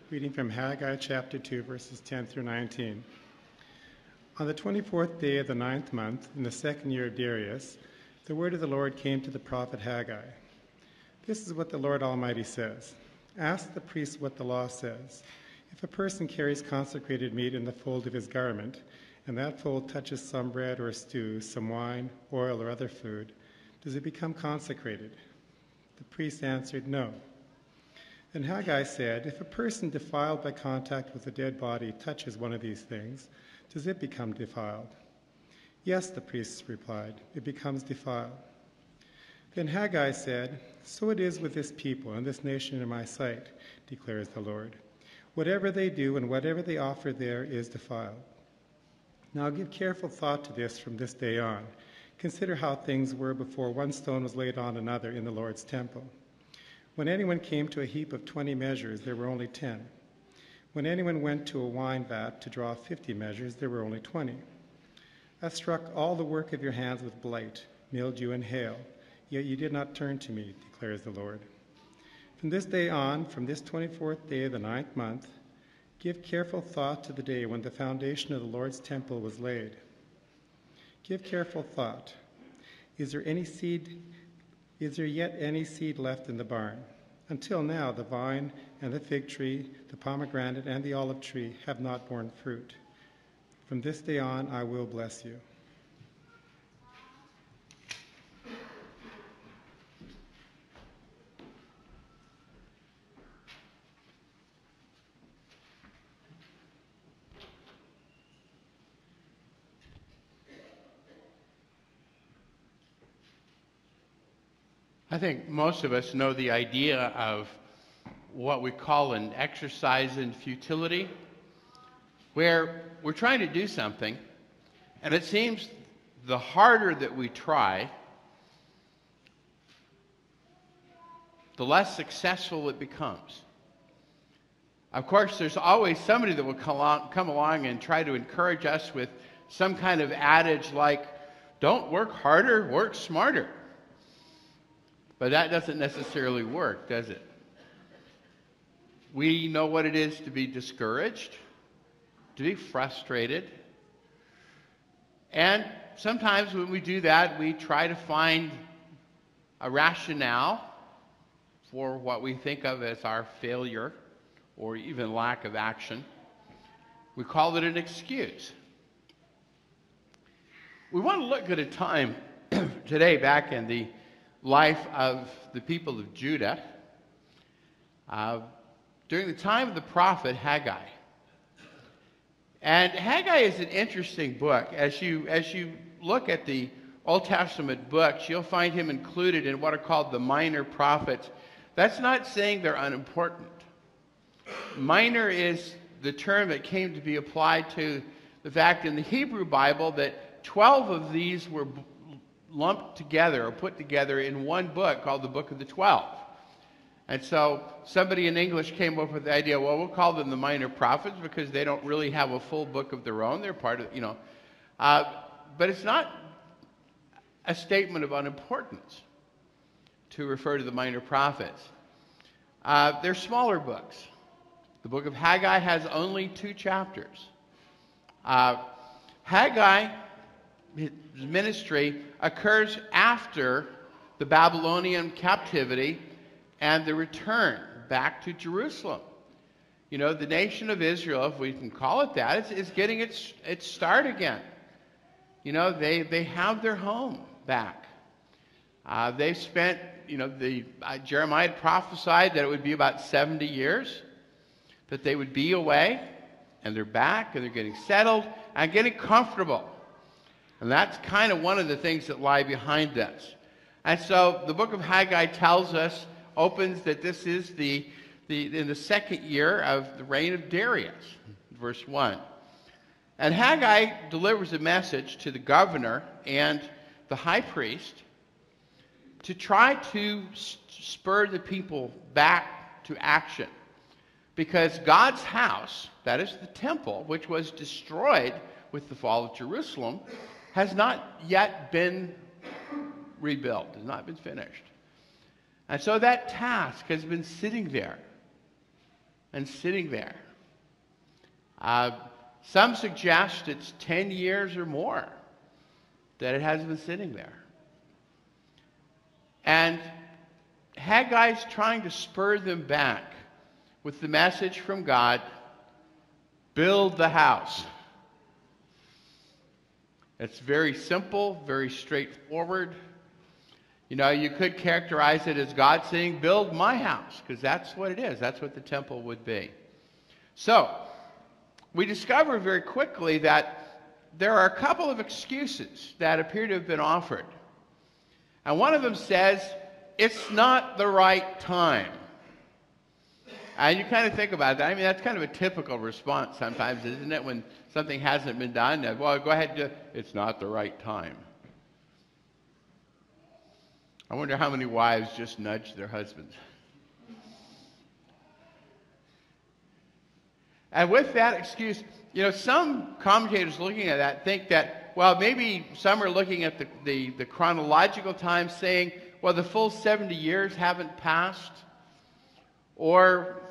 reading from Haggai chapter 2, verses 10 through 19. On the 24th day of the 9th month, in the 2nd year of Darius, the word of the Lord came to the prophet Haggai. This is what the Lord Almighty says. Ask the priest what the law says. If a person carries consecrated meat in the fold of his garment, and that fold touches some bread or stew, some wine, oil, or other food, does it become consecrated? The priest answered, no. Then Haggai said, if a person defiled by contact with a dead body touches one of these things, does it become defiled? Yes, the priests replied, it becomes defiled. Then Haggai said, so it is with this people and this nation in my sight, declares the Lord. Whatever they do and whatever they offer there is defiled. Now give careful thought to this from this day on. Consider how things were before one stone was laid on another in the Lord's temple. When anyone came to a heap of 20 measures, there were only 10. When anyone went to a wine vat to draw 50 measures, there were only 20. I struck all the work of your hands with blight, mildew, and hail, yet you did not turn to me, declares the Lord. From this day on, from this 24th day of the 9th month, give careful thought to the day when the foundation of the Lord's temple was laid. Give careful thought. Is there yet any seed left in the barn? Until now, the vine and the fig tree, the pomegranate and the olive tree have not borne fruit. From this day on, I will bless you. I think most of us know the idea of what we call an exercise in futility, where we're trying to do something, and it seems the harder that we try, the less successful it becomes. Of course, there's always somebody that will come along and try to encourage us with some kind of adage like, don't work harder, work smarter. But that doesn't necessarily work, does it? We know what it is to be discouraged, to be frustrated. And sometimes when we do that, we try to find a rationale for what we think of as our failure or even lack of action. We call it an excuse. We want to look at a time today back in the life of the people of Judah during the time of the prophet Haggai. And Haggai is an interesting book. As you look at the Old Testament books, you'll find him included in what are called the minor prophets. That's not saying they're unimportant. Minor is the term that came to be applied to the fact in the Hebrew Bible that 12 of these were lumped together or put together in one book called the Book of the 12. And so somebody in English came up with the idea, well, we'll call them the minor prophets because they don't really have a full book of their own. They're part of, but it's not a statement of unimportance to refer to the minor prophets. They're smaller books. The book of Haggai has only 2 chapters. Haggai, his ministry occurs after the Babylonian captivity and the return back to Jerusalem. You know, the nation of Israel, if we can call it that, is getting its start again. You know, they have their home back. They've spent, Jeremiah prophesied that it would be about 70 years that they would be away, and they're back, and they're getting settled and getting comfortable. And that's kind of one of the things that lie behind this. And so the book of Haggai tells us, opens that this is in the 2nd year of the reign of Darius, verse 1. And Haggai delivers a message to the governor and the high priest to try to spur the people back to action. Because God's house, that is the temple, which was destroyed with the fall of Jerusalem, has not yet been rebuilt, has not been finished. And so that task has been sitting there. and sitting there. Some suggest it's 10 years or more that it has been sitting there. And Haggai's trying to spur them back with the message from God, build the house. It's very simple, very straightforward. You know, you could characterize it as God saying, build my house, because that's what it is. That's what the temple would be. So, we discover very quickly that there are a couple of excuses that appear to have been offered. And one of them says, it's not the right time. And you kind of think about that. I mean, that's kind of a typical response sometimes, isn't it? When something hasn't been done, well, go ahead and do it. It's not the right time. I wonder how many wives just nudge their husbands. And with that excuse, you know, some commentators looking at that think that, well, maybe some are looking at the chronological time saying, well, the full 70 years haven't passed, or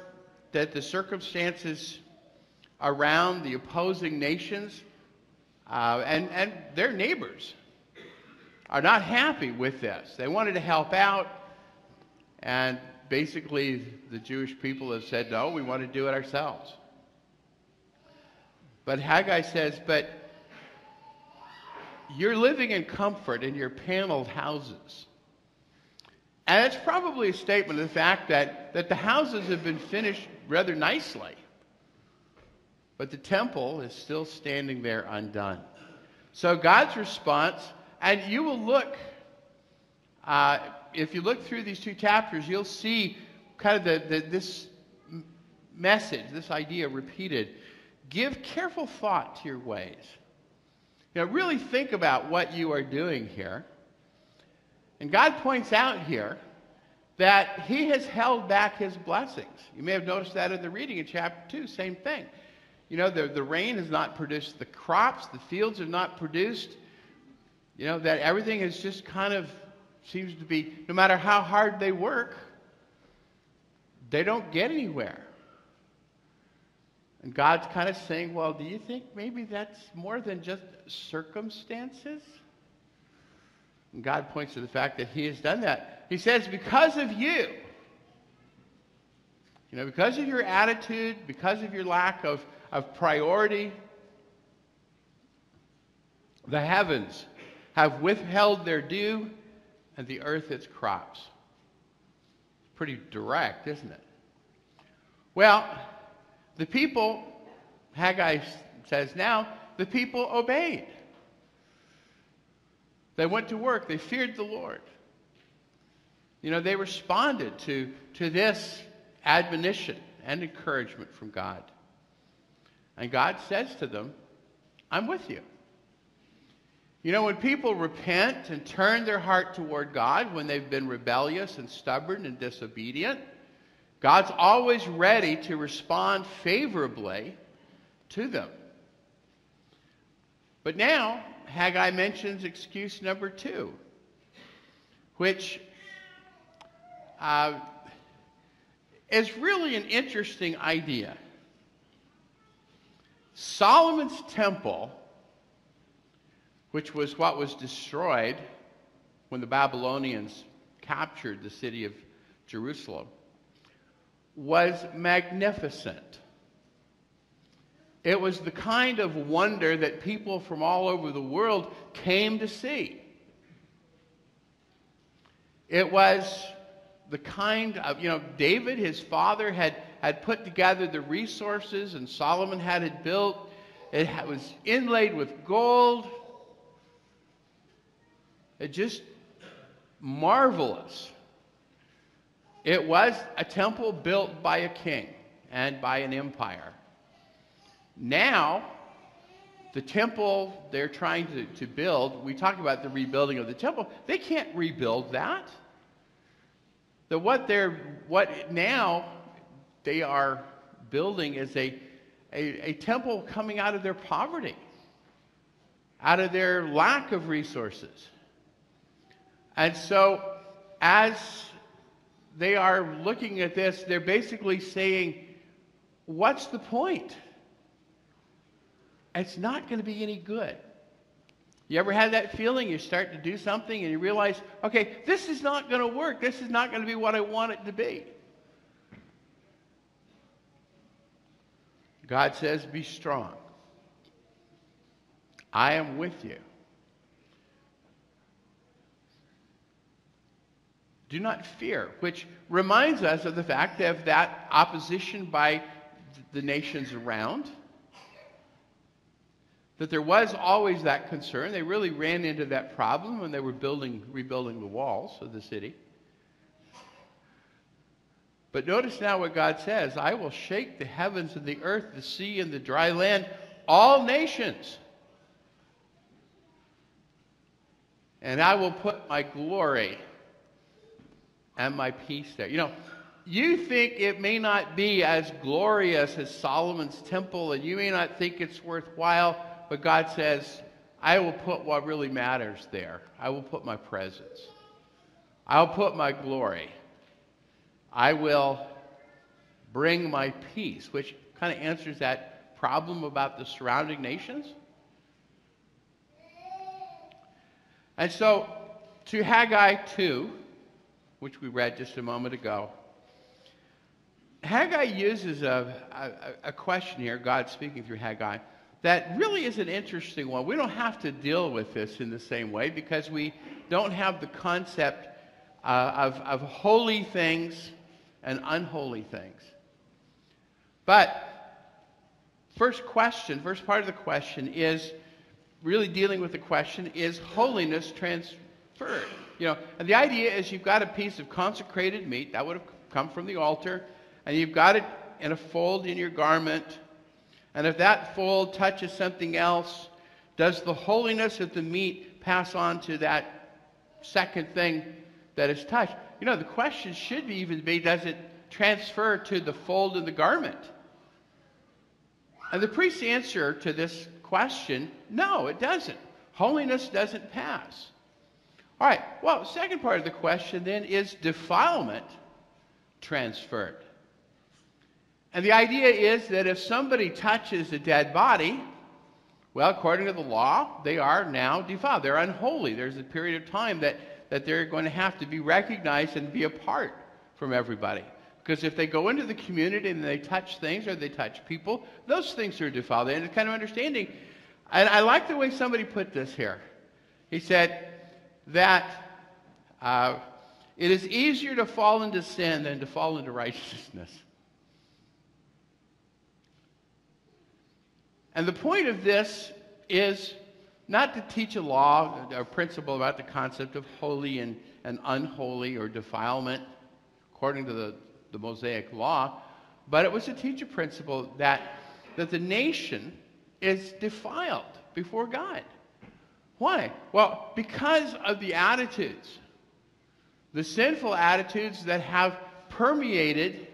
that the circumstances around the opposing nations and their neighbors are not happy with this. They wanted to help out, and basically the Jewish people have said, no, we want to do it ourselves. But Haggai says, but you're living in comfort in your paneled houses. And it's probably a statement of the fact that the houses have been finished rather nicely, but the temple is still standing there undone. So God's response, and you will look, if you look through these two chapters, you'll see kind of this message, this idea repeated. Give careful thought to your ways. You know, really think about what you are doing here. And God points out here that he has held back his blessings. You may have noticed that in the reading in chapter 2, same thing. You know, the rain has not produced the crops, the fields have not produced. You know, that everything is just kind of seems to be, no matter how hard they work, they don't get anywhere. And God's kind of saying, well, do you think maybe that's more than just circumstances? And God points to the fact that he has done that. He says, because of you, because of your attitude, because of your lack of priority, the heavens have withheld their dew and the earth its crops. Pretty direct, isn't it? Well, the people, Haggai says now, the people obeyed. They went to work. They feared the Lord. They responded to this admonition and encouragement from God. And God says to them, I'm with you. When people repent and turn their heart toward God, when they've been rebellious and stubborn and disobedient, God's always ready to respond favorably to them. But now, Haggai mentions excuse number 2, which is really an interesting idea. Solomon's temple, which was what was destroyed when the Babylonians captured the city of Jerusalem, was magnificent. It was the kind of wonder that people from all over the world came to see. It was the kind of, David, his father, had put together the resources, and Solomon had it built. It was inlaid with gold. It just marvelous. It was a temple built by a king and by an empire. Now, the temple they're trying to build, we talk about the rebuilding of the temple, they can't rebuild that. What now they are building is a temple coming out of their poverty, out of their lack of resources. And so, as they are looking at this, they're basically saying, what's the point? It's not going to be any good. You ever had that feeling? You start to do something and you realize, okay, this is not going to work. This is not going to be what I want it to be. God says, be strong. I am with you. Do not fear, which reminds us of the fact of that opposition by the nations around. That there was always that concern. They really ran into that problem when they were rebuilding the walls of the city. But notice now what God says. I will shake the heavens and the earth, the sea and the dry land, all nations. And I will put my glory and my peace there. You know, you think it may not be as glorious as Solomon's temple, and you may not think it's worthwhile, but God says, I will put what really matters there. I will put my presence. I'll put my glory. I will bring my peace, which kind of answers that problem about the surrounding nations. And so, to Haggai 2, which we read just a moment ago, Haggai uses a question here, God speaking through Haggai, that really is an interesting one. We don't have to deal with this in the same way because we don't have the concept of holy things and unholy things. But first part of the question is really dealing with the question, is holiness transferred? You know, and the idea is you've got a piece of consecrated meat that would have come from the altar, and you've got it in a fold in your garment. And if that fold touches something else, does the holiness of the meat pass on to that second thing that is touched? You know, the question should even be, does it transfer to the fold in the garment? And the priest's answer to this question, no, it doesn't. Holiness doesn't pass. All right, well, the second part of the question then is defilement transferred? And the idea is that if somebody touches a dead body, well, according to the law, they are now defiled. They're unholy. There's a period of time that they're going to have to be recognized and be apart from everybody. Because if they go into the community and they touch things or they touch people, those things are defiled. And it's kind of understanding. And I like the way somebody put this here. He said that it is easier to fall into sin than to fall into righteousness. And the point of this is not to teach a law or principle about the concept of holy and unholy or defilement according to the Mosaic law, but it was to teach a principle that the nation is defiled before God. Why? Well, because of the attitudes, the sinful attitudes that have permeated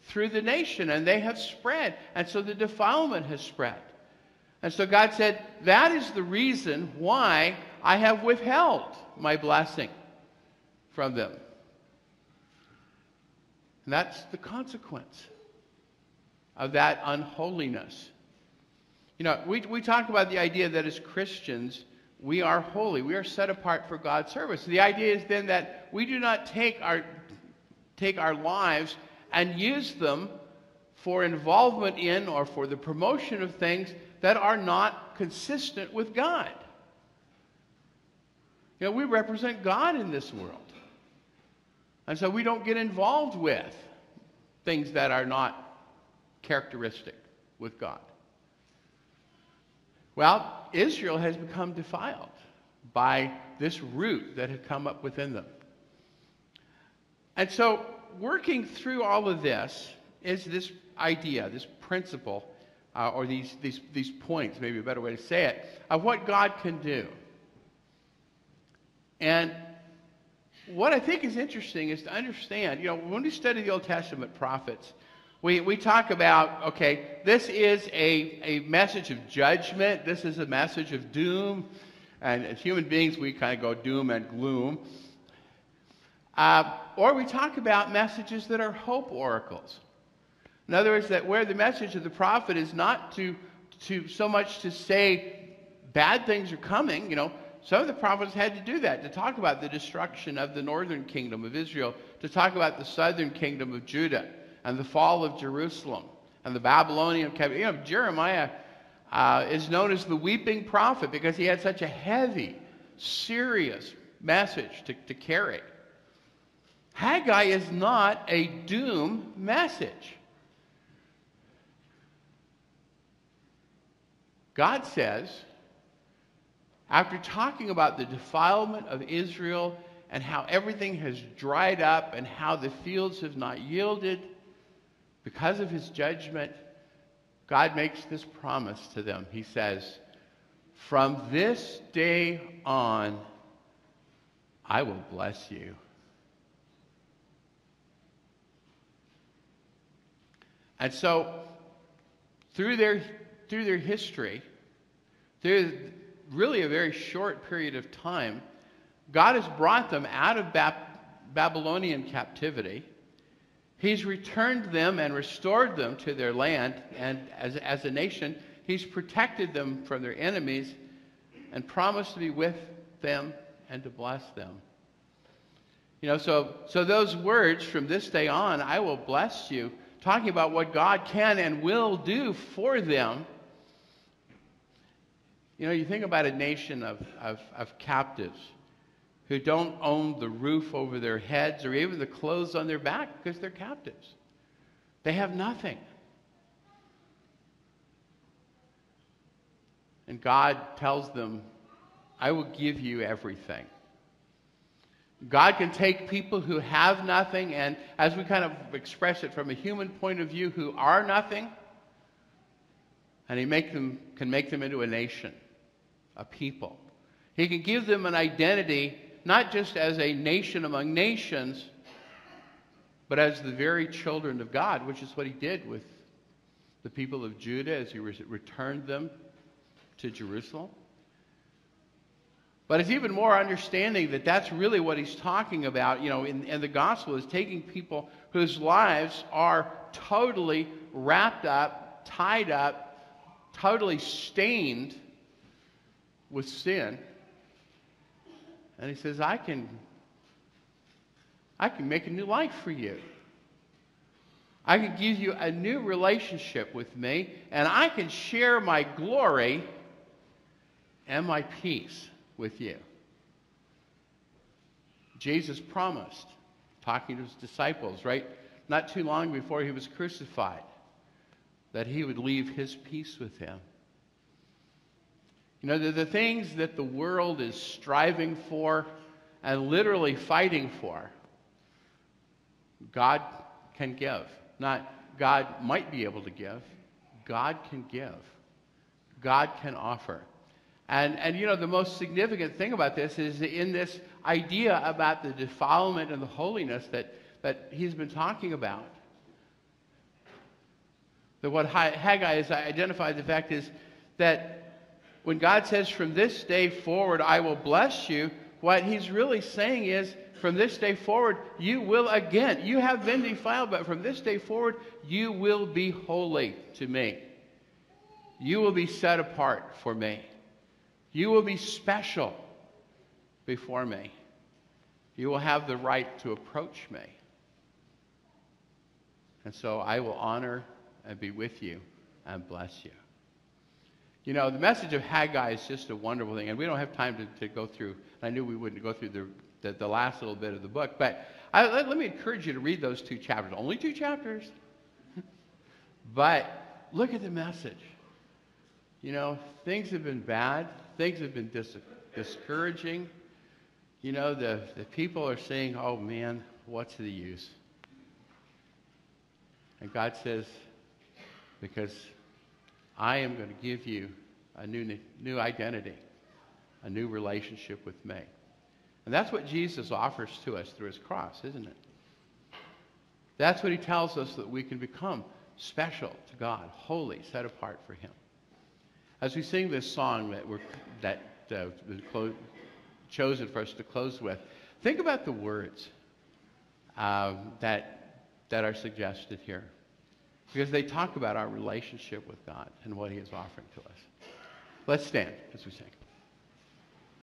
through the nation, and they have spread, and so the defilement has spread. And so God said, that is the reason why I have withheld my blessing from them. And that's the consequence of that unholiness. You know, we talk about the idea that as Christians, we are holy. We are set apart for God's service. The idea is then that we do not take our lives and use them for involvement in or for the promotion of things that are not consistent with God. You know, we represent God in this world. And so we don't get involved with things that are not characteristic with God. Well, Israel has become defiled by this root that had come up within them. And so working through all of this is this idea, this principle, or these points, maybe a better way to say it, of what God can do. And what I think is interesting is to understand, you know, when we study the Old Testament prophets, we talk about, okay, this is a message of judgment, this is a message of doom, and as human beings we kind of go doom and gloom. Or we talk about messages that are hope oracles. In other words, that where the message of the prophet is not to so much to say bad things are coming. Some of the prophets had to do that, to talk about the destruction of the northern kingdom of Israel, to talk about the southern kingdom of Judah, and the fall of Jerusalem, and the Babylonian captivity. Jeremiah is known as the weeping prophet because he had such a heavy, serious message to carry. Haggai is not a doom message. God says, after talking about the defilement of Israel and how everything has dried up and how the fields have not yielded because of his judgment, God makes this promise to them. He says, "From this day on, I will bless you." And so, through their history, through really a very short period of time, God has brought them out of Babylonian captivity. He's returned them and restored them to their land, and as a nation, he's protected them from their enemies and promised to be with them and to bless them. So those words, "from this day on, I will bless you," talking about what God can and will do for them. You think about a nation of captives who don't own the roof over their heads or even the clothes on their back because they're captives. They have nothing. And God tells them, "I will give you everything." God can take people who have nothing, and as we kind of express it from a human point of view, who are nothing, and he can make them into a nation, a people. He can give them an identity, not just as a nation among nations, but as the very children of God, which is what he did with the people of Judah as he returned them to Jerusalem. But it's even more understanding that that's really what he's talking about, in the gospel, is taking people whose lives are totally wrapped up, tied up, totally stained with sin. And he says, I can make a new life for you. I can give you a new relationship with me, and I can share my glory and my peace with you. Jesus promised, talking to his disciples, right, not too long before he was crucified, that he would leave his peace with them. The things that the world is striving for and literally fighting for, God can give. Not God might be able to give. God can give. God can offer. And the most significant thing about this is in this idea about the defilement and the holiness that he's been talking about. That what Haggai has identified, the fact is that when God says, "From this day forward, I will bless you," what he's really saying is, from this day forward, you will again. You have been defiled, but from this day forward, you will be holy to me. You will be set apart for me. You will be special before me. You will have the right to approach me. And so I will honor and be with you and bless you. The message of Haggai is just a wonderful thing, and we don't have time to go through. I knew we wouldn't go through the last little bit of the book, but let me encourage you to read those 2 chapters. Only 2 chapters. But look at the message. Things have been bad. Things have been discouraging. The people are saying, "Oh man, what's the use?" And God says, "Because I am going to give you a new identity, a new relationship with me." And that's what Jesus offers to us through his cross, isn't it? That's what he tells us, that we can become special to God, holy, set apart for him. As we sing this song that was chosen for us to close with, think about the words that are suggested here. because they talk about our relationship with God and what he is offering to us. Let's stand as we sing.